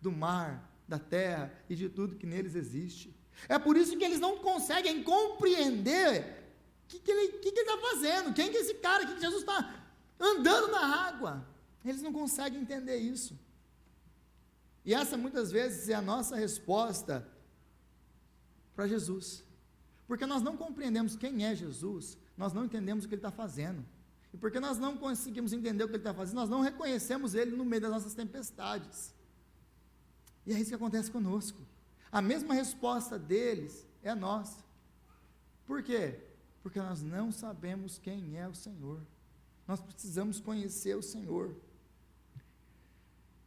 do mar, da terra e de tudo que neles existe. É por isso que eles não conseguem compreender o que ele está fazendo, quem que é esse cara, que Jesus está andando na água. Eles não conseguem entender isso. E essa muitas vezes é a nossa resposta para Jesus, porque nós não compreendemos quem é Jesus, nós não entendemos o que Ele está fazendo, e porque nós não conseguimos entender o que Ele está fazendo, nós não reconhecemos Ele no meio das nossas tempestades, e é isso que acontece conosco. A mesma resposta deles é a nossa. Por quê? Porque nós não sabemos quem é o Senhor, nós precisamos conhecer o Senhor.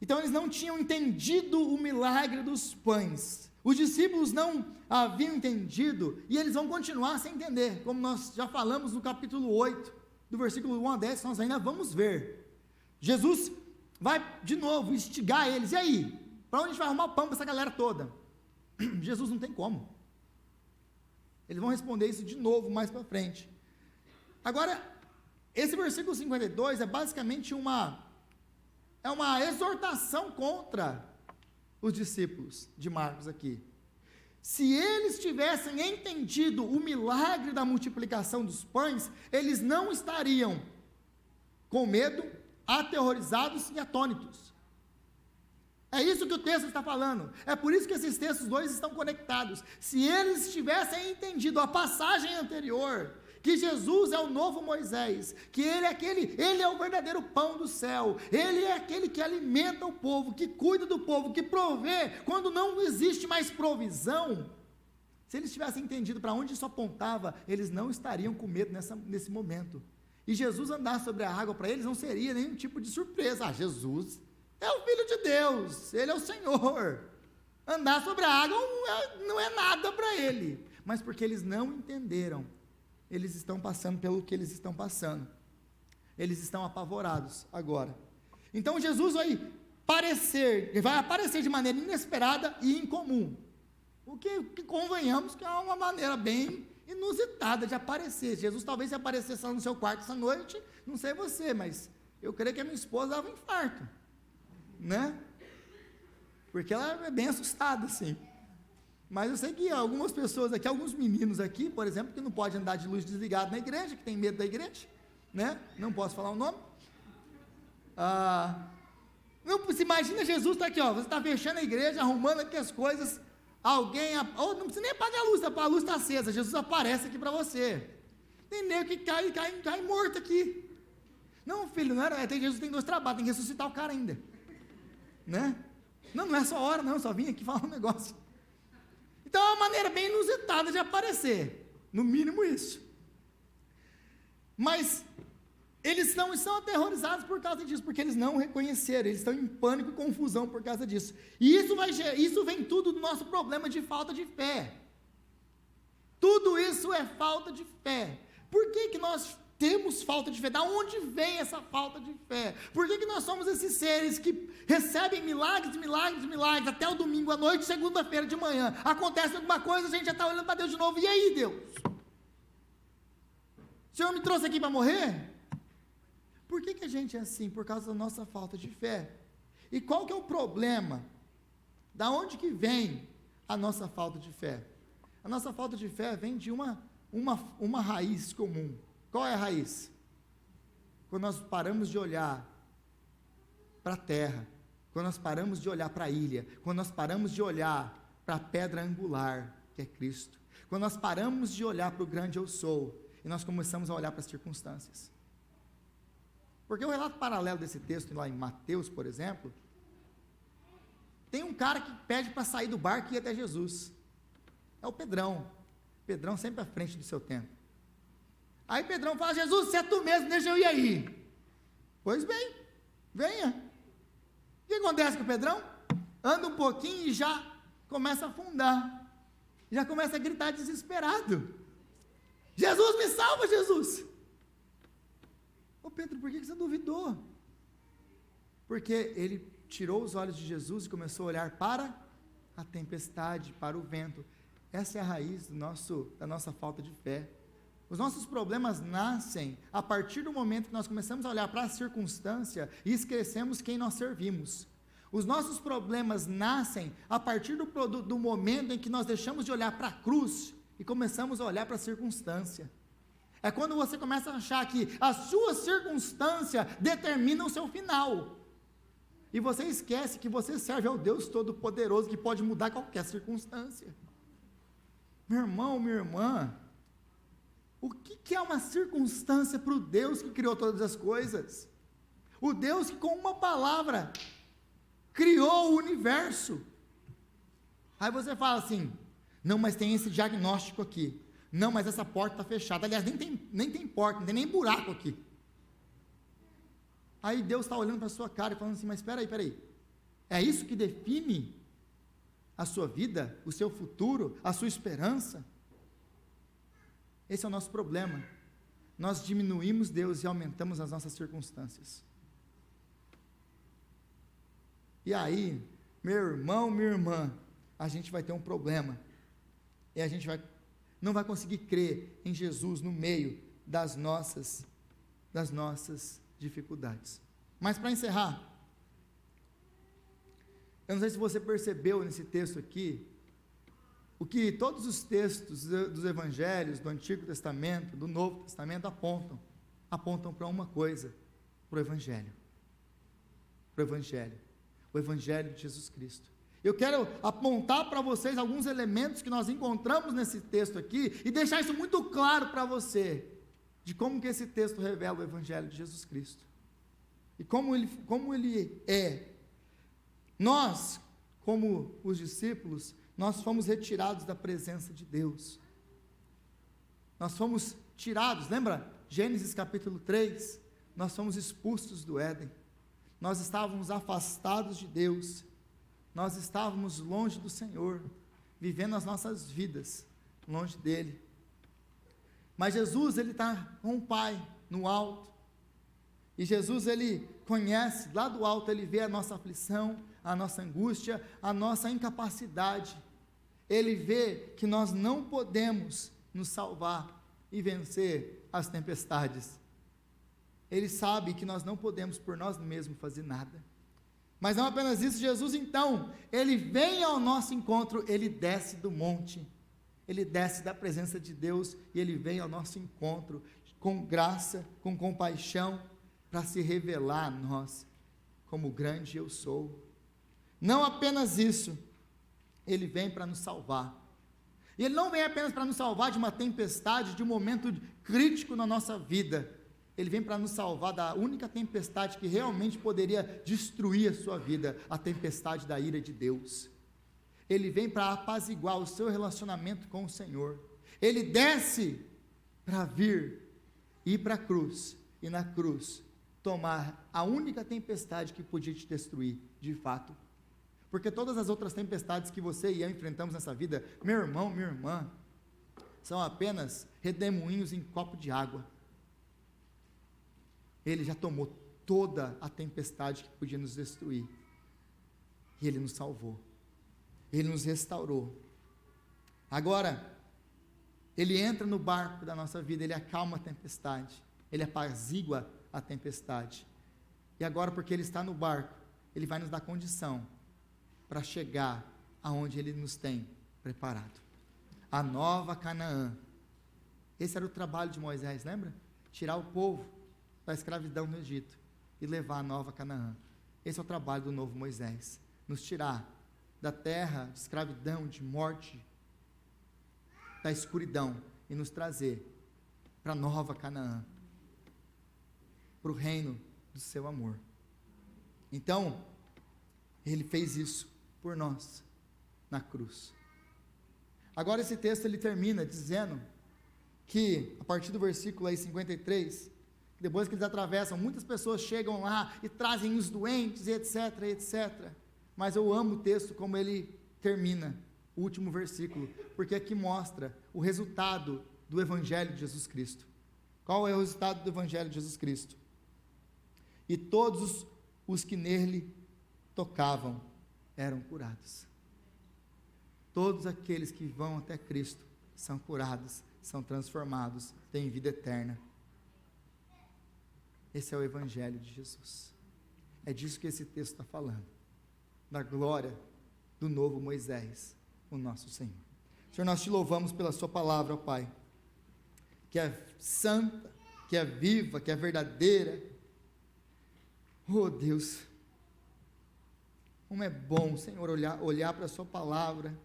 Então eles não tinham entendido o milagre dos pães. Os discípulos não haviam entendido, e eles vão continuar sem entender, como nós já falamos no capítulo 8, do versículo 1 a 10, nós ainda vamos ver. Jesus vai de novo instigar eles, e aí? Para onde a gente vai arrumar pão para essa galera toda? Jesus não tem como. Eles vão responder isso de novo mais para frente. Agora, esse versículo 52 é basicamente uma exortação contra os discípulos de Marcos aqui. Se eles tivessem entendido o milagre da multiplicação dos pães, eles não estariam com medo, aterrorizados e atônitos. É isso que o texto está falando. É por isso que esses textos dois estão conectados. Se eles tivessem entendido a passagem anterior, que Jesus é o novo Moisés, que ele é o verdadeiro pão do céu, ele é aquele que alimenta o povo, que cuida do povo, que provê quando não existe mais provisão. Se eles tivessem entendido para onde isso apontava, eles não estariam com medo nesse momento. E Jesus andar sobre a água para eles não seria nenhum tipo de surpresa. Jesus é o Filho de Deus, Ele é o Senhor. Andar sobre a água não é nada para Ele, mas porque eles não entenderam, eles estão passando pelo que eles estão passando, eles estão apavorados agora. Então Jesus vai aparecer de maneira inesperada e incomum, o que convenhamos que é uma maneira bem inusitada de aparecer. Jesus talvez se aparecesse lá no seu quarto essa noite, não sei você, mas eu creio que a minha esposa dava um infarto, né? Porque ela é bem assustada, assim. Mas eu sei que algumas pessoas aqui, alguns meninos aqui, por exemplo, que não podem andar de luz desligada na igreja, que tem medo da igreja, né? Não posso falar o nome. Não, se imagina Jesus está aqui, ó, você está fechando a igreja, arrumando aqui as coisas, não precisa nem apagar a luz está acesa, Jesus aparece aqui para você. Tem nego que cai morto aqui. Não, filho, não era, Jesus tem 2 trabalhos, tem que ressuscitar o cara ainda, né? Não é só hora, não, só vim aqui falar um negócio. Então é uma maneira bem inusitada de aparecer, no mínimo isso. Mas eles não estão aterrorizados por causa disso, porque eles não reconheceram, eles estão em pânico e confusão por causa disso. E isso vem tudo do nosso problema de falta de fé. Tudo isso é falta de fé. Por que nós temos falta de fé? Da onde vem essa falta de fé? Por que nós somos esses seres que recebem milagres, até o domingo à noite, segunda-feira de manhã, acontece alguma coisa, a gente já está olhando para Deus de novo, e aí, Deus? O Senhor me trouxe aqui para morrer? Por que a gente é assim? Por causa da nossa falta de fé. E qual que é o problema? Da onde que vem a nossa falta de fé? A nossa falta de fé vem de uma raiz comum. Qual é a raiz? quando nós paramos de olhar para a terra, quando nós paramos de olhar para a ilha, quando nós paramos de olhar para a pedra angular, que é Cristo, quando nós paramos de olhar para o grande eu sou, e nós começamos a olhar para as circunstâncias. Porque o relato paralelo desse texto, lá em Mateus, por exemplo, tem um cara que pede para sair do barco e ir até Jesus. É o Pedrão. Pedrão sempre à frente do seu tempo. Aí Pedrão fala: Jesus, se é tu mesmo, deixa eu ir aí. Pois bem, venha. O que acontece com o Pedrão? Anda um pouquinho e já começa a afundar. Já começa a gritar desesperado: Jesus, me salva, Jesus. Ô Pedro, por que você duvidou? Porque ele tirou os olhos de Jesus e começou a olhar para a tempestade, para o vento. Essa é a raiz da nossa falta de fé. Os nossos problemas nascem a partir do momento que nós começamos a olhar para a circunstância e esquecemos quem nós servimos. Os nossos problemas nascem a partir do momento em que nós deixamos de olhar para a cruz e começamos a olhar para a circunstância. É quando você começa a achar que a sua circunstância determina o seu final. E você esquece que você serve ao Deus Todo-Poderoso que pode mudar qualquer circunstância. Meu irmão, minha irmã, o que é uma circunstância para o Deus que criou todas as coisas? O Deus que com uma palavra criou o universo. Aí você fala assim: não, mas tem esse diagnóstico aqui. Não, mas essa porta está fechada. Aliás, nem tem porta, não tem nem buraco aqui. Aí Deus está olhando para a sua cara e falando assim: mas espera aí. É isso que define a sua vida, o seu futuro, a sua esperança? Esse é o nosso problema. Nós diminuímos Deus e aumentamos as nossas circunstâncias. E aí, meu irmão, minha irmã, a gente vai ter um problema. E a gente não vai conseguir crer em Jesus no meio das nossas dificuldades. Mas para encerrar, eu não sei se você percebeu nesse texto aqui, o que todos os textos dos evangelhos, do Antigo Testamento, do Novo Testamento apontam para uma coisa: para o Evangelho. Para o Evangelho. O Evangelho de Jesus Cristo. Eu quero apontar para vocês alguns elementos que nós encontramos nesse texto aqui e deixar isso muito claro para você, de como que esse texto revela o Evangelho de Jesus Cristo. E como ele é. Nós, como os discípulos, nós fomos retirados da presença de Deus. Nós fomos tirados, lembra? Gênesis capítulo 3, nós fomos expulsos do Éden. Nós estávamos afastados de Deus. Nós estávamos longe do Senhor, vivendo as nossas vidas longe dele. Mas Jesus, ele está com o Pai no alto. E Jesus, ele conhece, lá do alto, ele vê a nossa aflição, a nossa angústia, a nossa incapacidade. Ele vê que nós não podemos nos salvar e vencer as tempestades. Ele sabe que nós não podemos por nós mesmos fazer nada. Mas não apenas isso, Jesus então, ele vem ao nosso encontro, ele desce do monte, ele desce da presença de Deus e ele vem ao nosso encontro com graça, com compaixão, para se revelar a nós como o grande eu sou. Não apenas isso, ele vem para nos salvar. E ele não vem apenas para nos salvar de uma tempestade, de um momento crítico na nossa vida. Ele vem para nos salvar da única tempestade que realmente poderia destruir a sua vida, a tempestade da ira de Deus. Ele vem para apaziguar o seu relacionamento com o Senhor. Ele desce para ir para a cruz, e na cruz tomar a única tempestade que podia te destruir, de fato. Porque todas as outras tempestades que você e eu enfrentamos nessa vida, meu irmão, minha irmã, são apenas redemoinhos em copo de água. Ele já tomou toda a tempestade que podia nos destruir. E ele nos salvou. Ele nos restaurou. Agora, ele entra no barco da nossa vida, ele acalma a tempestade, ele apazigua a tempestade. E agora, porque ele está no barco, ele vai nos dar condição para chegar aonde ele nos tem preparado. A nova Canaã. Esse era o trabalho de Moisés, lembra? Tirar o povo da escravidão no Egito e levar a nova Canaã. Esse é o trabalho do novo Moisés, nos tirar da terra de escravidão, de morte, da escuridão, e nos trazer para a nova Canaã, para o reino do seu amor. Então, ele fez isso por nós, na cruz. Agora esse texto ele termina dizendo que, a partir do versículo aí 53, depois que eles atravessam, muitas pessoas chegam lá e trazem os doentes, etc, etc. Mas eu amo o texto como ele termina, o último versículo, porque aqui mostra o resultado do Evangelho de Jesus Cristo. Qual é o resultado do Evangelho de Jesus Cristo? E todos os que nele tocavam eram curados. Todos aqueles que vão até Cristo são curados, são transformados, têm vida eterna. Esse é o Evangelho de Jesus. É disso que esse texto está falando, da glória do novo Moisés, o nosso Senhor. Senhor, nós te louvamos pela sua palavra, ó Pai, que é santa, que é viva, que é verdadeira. Oh Deus, como é bom, Senhor, olhar para a sua palavra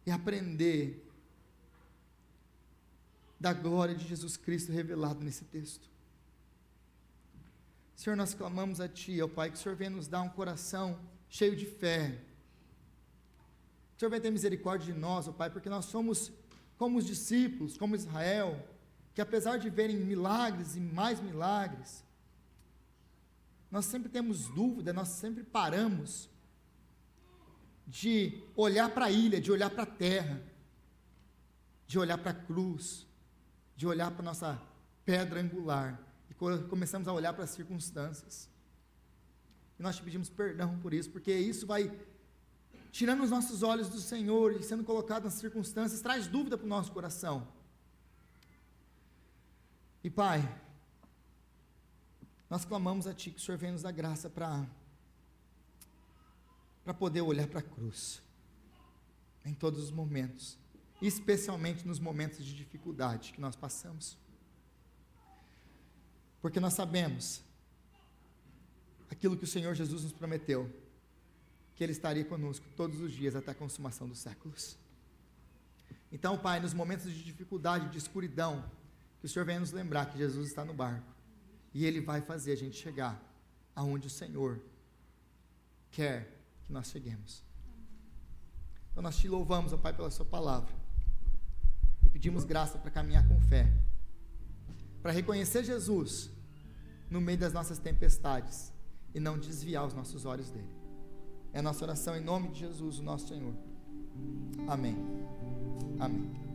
e aprender da glória de Jesus Cristo revelado nesse texto. Senhor, nós clamamos a Ti, ó Pai, que o Senhor venha nos dar um coração cheio de fé. Que o Senhor venha ter misericórdia de nós, ó Pai, porque nós somos como os discípulos, como Israel, que apesar de verem milagres e mais milagres, nós sempre temos dúvida, nós sempre paramos de olhar para a ilha, de olhar para a terra, de olhar para a cruz, de olhar para a nossa pedra angular, e começamos a olhar para as circunstâncias. E nós te pedimos perdão por isso, porque isso vai tirando os nossos olhos do Senhor e sendo colocado nas circunstâncias, traz dúvida para o nosso coração. E Pai, nós clamamos a Ti que o Senhor venha nos dar graça para poder olhar para a cruz, em todos os momentos, especialmente nos momentos de dificuldade que nós passamos, porque nós sabemos aquilo que o Senhor Jesus nos prometeu, que Ele estaria conosco todos os dias até a consumação dos séculos. Então, Pai, nos momentos de dificuldade, de escuridão, que o Senhor venha nos lembrar que Jesus está no barco, e Ele vai fazer a gente chegar aonde o Senhor quer que nós cheguemos. Então nós te louvamos, ó Pai, pela sua palavra, e pedimos graça para caminhar com fé, para reconhecer Jesus no meio das nossas tempestades, e não desviar os nossos olhos dele. É a nossa oração em nome de Jesus, o nosso Senhor. Amém. Amém.